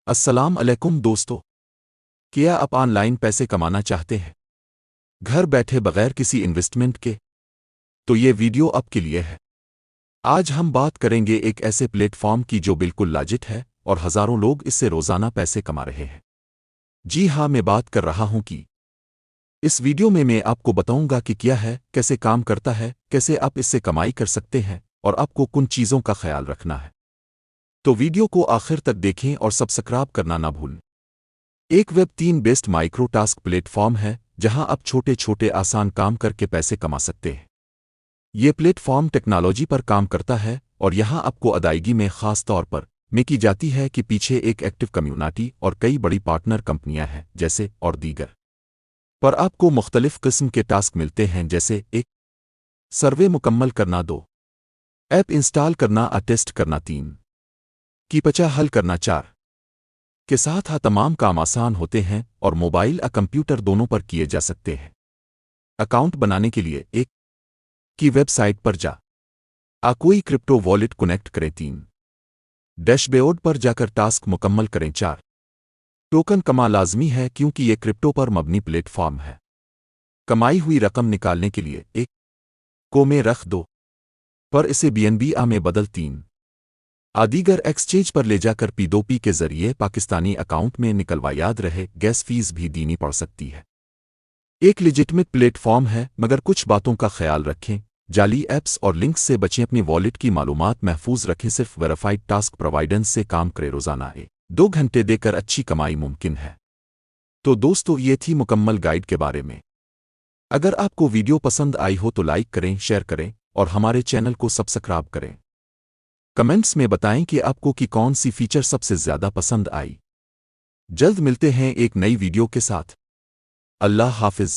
السلام علیکم دوستو، کیا آپ آن لائن پیسے کمانا چاہتے ہیں گھر بیٹھے بغیر کسی انویسٹمنٹ کے؟ تو یہ ویڈیو آپ کے لیے ہے۔ آج ہم بات کریں گے ایک ایسے پلیٹ فارم کی جو بالکل لاجٹ ہے اور ہزاروں لوگ اس سے روزانہ پیسے کما رہے ہیں۔ جی ہاں، میں بات کر رہا ہوں کہ اس ویڈیو میں آپ کو بتاؤں گا کہ کیا ہے، کیسے کام کرتا ہے، کیسے آپ اس سے کمائی کر سکتے ہیں اور آپ کو کن چیزوں کا خیال رکھنا ہے۔ تو ویڈیو کو آخر تک دیکھیں اور سبسکرائب کرنا نہ بھولیں۔ ایک web 3 based micro task plate form ہے جہاں آپ چھوٹے چھوٹے آسان کام کر کے پیسے کما سکتے ہیں۔ یہ پلیٹ فارم ٹیکنالوجی پر کام کرتا ہے اور یہاں آپ کو ادائیگی میں خاص طور پر کی جاتی ہے کہ پیچھے ایک ایکٹیو کمیونٹی اور کئی بڑی پارٹنر کمپنیاں ہیں جیسے اور دیگر۔ پر آپ کو مختلف قسم کے ٹاسک ملتے ہیں جیسے 1 سروے مکمل کرنا، 2 ایپ انسٹال کرنا، ٹیسٹ کرنا، 3 کی پچا حل کرنا، 4 کے ساتھ تمام کام آسان ہوتے ہیں اور موبائل کمپیوٹر دونوں پر کیے جا سکتے ہیں۔ اکاؤنٹ بنانے کے لیے 1 کی ویب سائٹ پر کوئی کرپٹو والیٹ کنیکٹ کریں، 3 ڈیش بورڈ پر جا کر ٹاسک مکمل کریں، 4 ٹوکن کما لازمی ہے کیونکہ یہ کرپٹو پر مبنی پلیٹ فارم ہے۔ کمائی ہوئی رقم نکالنے کے لیے 1 کو میں رکھ، 2 پر اسے BNB میں بدل، 3 دیگر ایکسچینج پر لے جا کر P2P کے ذریعے پاکستانی اکاؤنٹ میں نکلوا۔ یاد رہے، گیس فیس بھی دینی پڑ سکتی ہے۔ ایک لیجٹمیٹ پلیٹ فارم ہے مگر کچھ باتوں کا خیال رکھیں، جعلی ایپس اور لنکس سے بچیں، اپنی والیٹ کی معلومات محفوظ رکھیں، صرف ویریفائڈ ٹاسک پرووائڈرز سے کام کریں، روزانہ 2 گھنٹے دے کر اچھی کمائی ممکن ہے۔ تو دوستو، یہ تھی مکمل گائیڈ کے بارے میں۔ اگر آپ کو ویڈیو پسند آئی ہو تو لائک کریں، شیئر کریں اور ہمارے چینل کو سبسکرائب کریں۔ کمنٹس میں بتائیں کہ آپ کو کون سی فیچر سب سے زیادہ پسند آئی۔ جلد ملتے ہیں ایک نئی ویڈیو کے ساتھ۔ اللہ حافظ۔